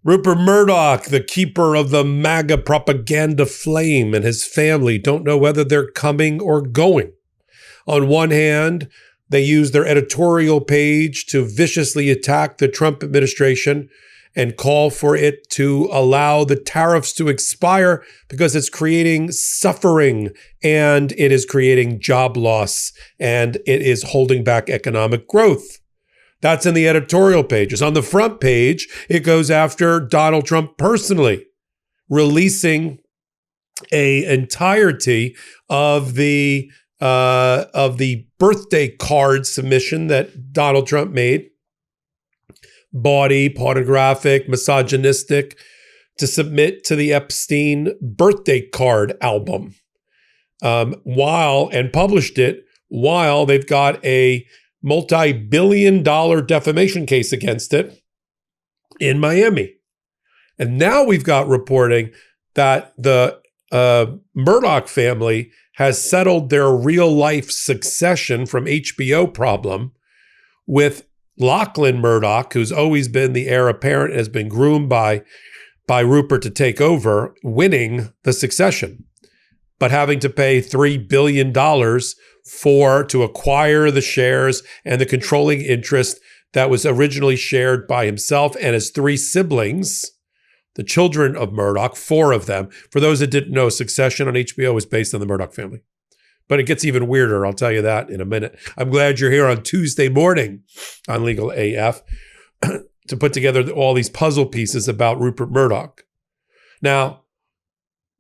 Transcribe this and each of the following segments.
Rupert Murdoch, the keeper of the MAGA propaganda flame, and his family don't know whether they're coming or going. On one hand, they use their editorial page to viciously attack the Trump administration and call for it to allow the tariffs to expire because it's creating suffering and it is creating job loss and it is holding back economic growth. That's in the editorial pages. On the front page, it goes after Donald Trump personally, releasing an entirety of the birthday card submission that Donald Trump made, bawdy, pornographic, misogynistic, to submit to the Epstein birthday card album, and published it while they've got a multi-billion-dollar defamation case against it in Miami. And now we've got reporting that the Murdoch family has settled their real-life succession from HBO problem with Lachlan Murdoch, who's always been the heir apparent, has been groomed by Rupert to take over, winning the succession, but having to pay $3 billion to acquire the shares and the controlling interest that was originally shared by himself and his three siblings, the children of Murdoch, 4 of them. For those that didn't know, Succession on HBO is based on the Murdoch family. But it gets even weirder. I'll tell you that in a minute. I'm glad you're here on Tuesday morning on Legal AF to put together all these puzzle pieces about Rupert Murdoch. Now,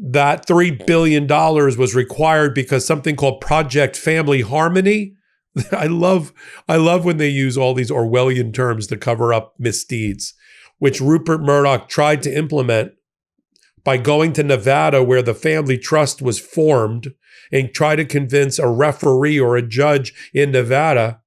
that $3 billion was required because something called Project Family Harmony. I love when they use all these Orwellian terms to cover up misdeeds, which Rupert Murdoch tried to implement by going to Nevada, where the family trust was formed, and try to convince a referee or a judge in Nevada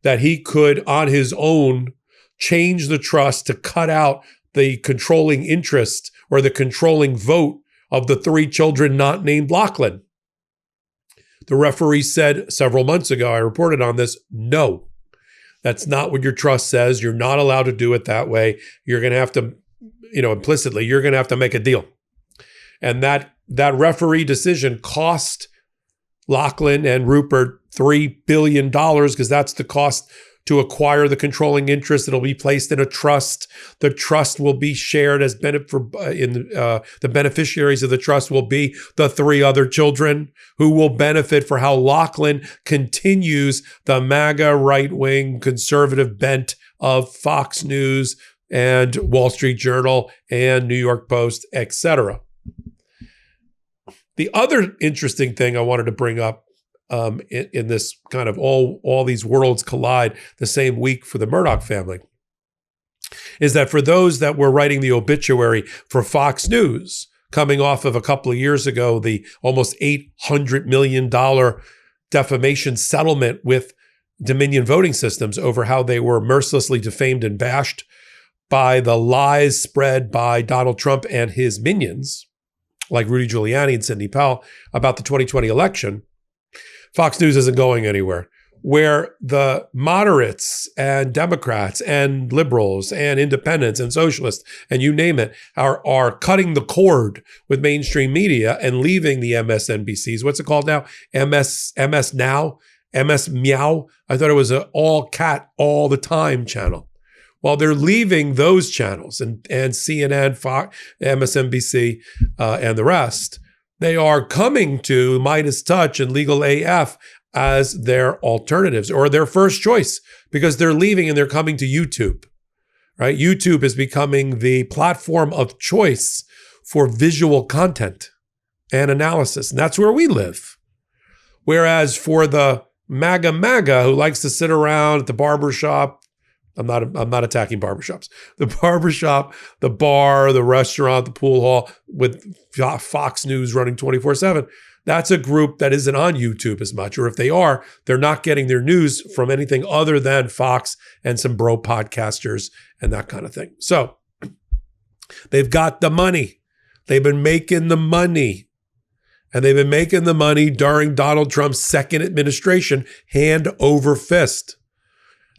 that he could, on his own, change the trust to cut out the controlling interest or the controlling vote of the 3 children not named Lachlan. The referee said several months ago, I reported on this, no, that's not what your trust says. You're not allowed to do it that way. You're going to have to, implicitly, you're going to have to make a deal. And that referee decision cost Lachlan and Rupert $3 billion because that's the cost to acquire the controlling interest. It'll be placed in a trust. The trust will be shared as the beneficiaries of the trust will be the 3 other children who will benefit for how Lachlan continues the MAGA right-wing conservative bent of Fox News and Wall Street Journal and New York Post, etc. The other interesting thing I wanted to bring up in this kind of all these worlds collide the same week for the Murdoch family is that for those that were writing the obituary for Fox News, coming off of a couple of years ago, the almost $800 million defamation settlement with Dominion Voting Systems over how they were mercilessly defamed and bashed by the lies spread by Donald Trump and his minions, like Rudy Giuliani and Sidney Powell, about the 2020 election, Fox News isn't going anywhere. Where the moderates and Democrats and liberals and independents and socialists and you name it are cutting the cord with mainstream media and leaving the MSNBCs. What's it called now? MS Now? MS Meow? I thought it was an all cat all the time channel. Well, they're leaving those channels and CNN, Fox, MSNBC, and the rest. They are coming to Midas Touch and Legal AF as their alternatives or their first choice because they're leaving and they're coming to YouTube, right? YouTube is becoming the platform of choice for visual content and analysis. And that's where we live. Whereas for the MAGA who likes to sit around at the barbershop, I'm not attacking barbershops. The barbershop, the bar, the restaurant, the pool hall with Fox News running 24/7. That's a group that isn't on YouTube as much. Or if they are, they're not getting their news from anything other than Fox and some bro podcasters and that kind of thing. So they've got the money. They've been making the money. And they've been making the money during Donald Trump's second administration, hand over fist.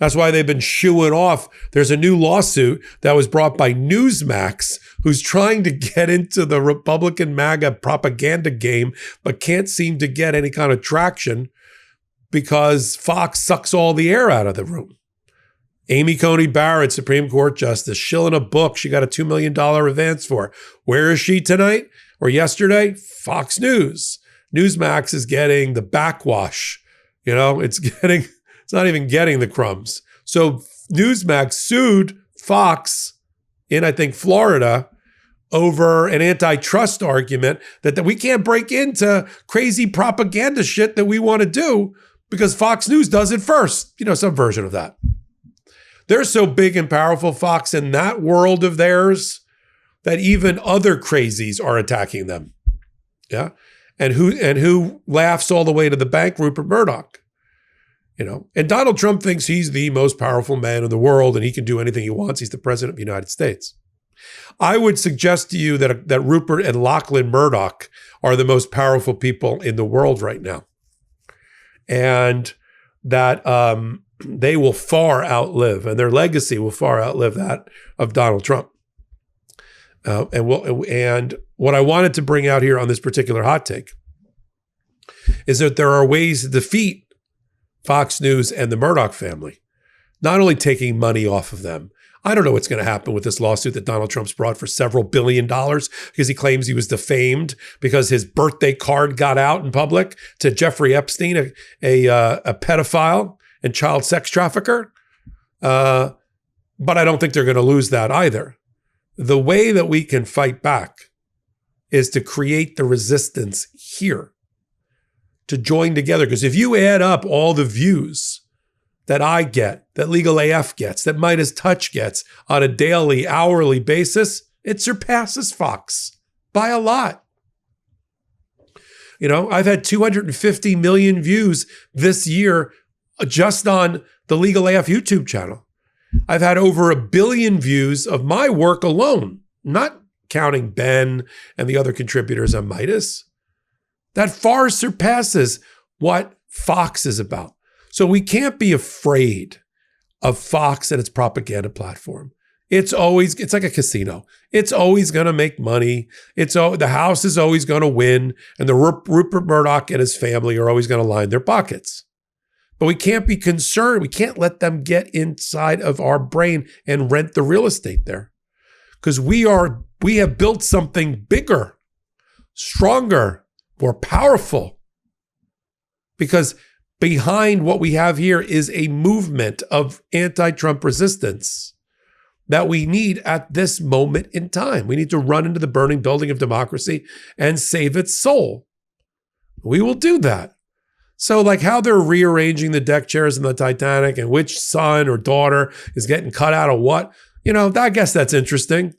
That's why they've been shooing off. There's a new lawsuit that was brought by Newsmax, who's trying to get into the Republican MAGA propaganda game, but can't seem to get any kind of traction because Fox sucks all the air out of the room. Amy Coney Barrett, Supreme Court Justice, shilling a book she got a $2 million advance for. Where is she tonight or yesterday? Fox News. Newsmax is getting the backwash. It's not even getting the crumbs. So Newsmax sued Fox in, I think, Florida over an antitrust argument that we can't break into crazy propaganda shit that we want to do because Fox News does it first. Some version of that. They're so big and powerful, Fox, in that world of theirs that even other crazies are attacking them. Yeah. And who laughs all the way to the bank? Rupert Murdoch. And Donald Trump thinks he's the most powerful man in the world and he can do anything he wants. He's the president of the United States. I would suggest to you that Rupert and Lachlan Murdoch are the most powerful people in the world right now. And that they will far outlive, and their legacy will far outlive that of Donald Trump. And what I wanted to bring out here on this particular hot take is that there are ways to defeat Fox News and the Murdoch family, not only taking money off of them. I don't know what's going to happen with this lawsuit that Donald Trump's brought for several $1 billion because he claims he was defamed because his birthday card got out in public to Jeffrey Epstein, a pedophile and child sex trafficker. But I don't think they're going to lose that either. The way that we can fight back is to create the resistance here, to join together. Because if you add up all the views that I get, that Legal AF gets, that Midas Touch gets on a daily, hourly basis, it surpasses Fox by a lot. I've had 250 million views this year just on the Legal AF YouTube channel. I've had over 1 billion views of my work alone, not counting Ben and the other contributors on Midas. That far surpasses what Fox is about. So we can't be afraid of Fox and its propaganda platform. It's like a casino. It's always going to make money. The house is always going to win. And the Rupert Murdoch and his family are always going to line their pockets. But we can't be concerned. We can't let them get inside of our brain and rent the real estate there. Because we have built something bigger, stronger, more powerful. Because behind what we have here is a movement of anti-Trump resistance that we need at this moment in time. We need to run into the burning building of democracy and save its soul. We will do that. So like how they're rearranging the deck chairs in the Titanic and which son or daughter is getting cut out of what, I guess that's interesting.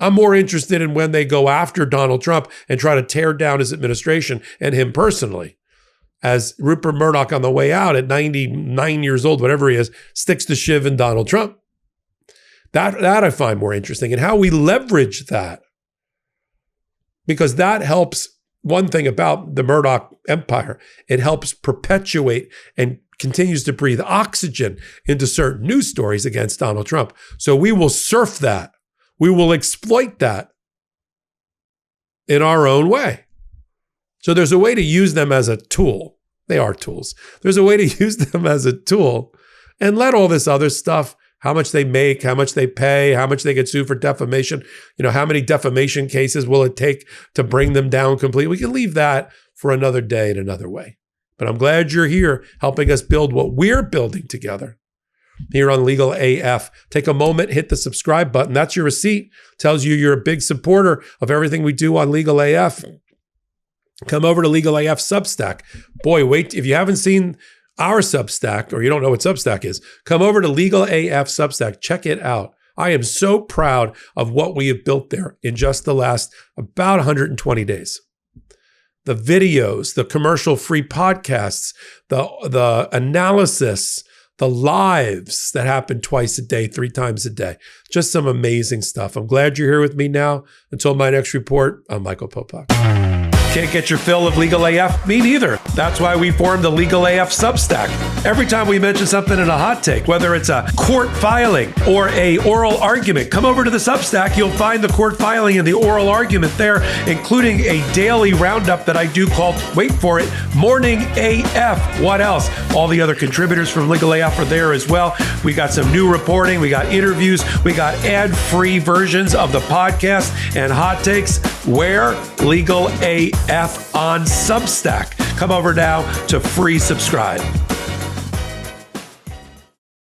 I'm more interested in when they go after Donald Trump and try to tear down his administration and him personally. As Rupert Murdoch on the way out at 99 years old, whatever he is, sticks the shiv in Donald Trump. That I find more interesting, and how we leverage that. Because that helps, one thing about the Murdoch empire, it helps perpetuate and continues to breathe oxygen into certain news stories against Donald Trump. So we will surf that. We will exploit that in our own way. So there's a way to use them as a tool. They are tools. There's a way to use them as a tool and let all this other stuff, how much they make, how much they pay, how much they get sued for defamation, how many defamation cases will it take to bring them down completely? We can leave that for another day in another way. But I'm glad you're here helping us build what we're building together here on Legal AF. Take a moment, hit the subscribe button. That's your receipt. Tells you you're a big supporter of everything we do on Legal AF. Come over to Legal AF Substack. Boy, wait, if you haven't seen our Substack, or you don't know what Substack is, come over to Legal AF Substack. Check it out. I am so proud of what we have built there in just the last about 120 days. The videos, the commercial-free podcasts, the analysis, the lives that happen twice a day, 3 times a day. Just some amazing stuff. I'm glad you're here with me now. Until my next report, I'm Michael Popok. Can't get your fill of Legal AF? Me neither. That's why we formed the Legal AF Substack. Every time we mention something in a hot take, whether it's a court filing or a oral argument, come over to the Substack. You'll find the court filing and the oral argument there, including a daily roundup that I do called, wait for it, Morning AF. What else? All the other contributors from Legal AF are there as well. We got some new reporting. We got interviews. We got ad-free versions of the podcast and hot takes. Where? Legal AF on Substack. Come over now to free subscribe.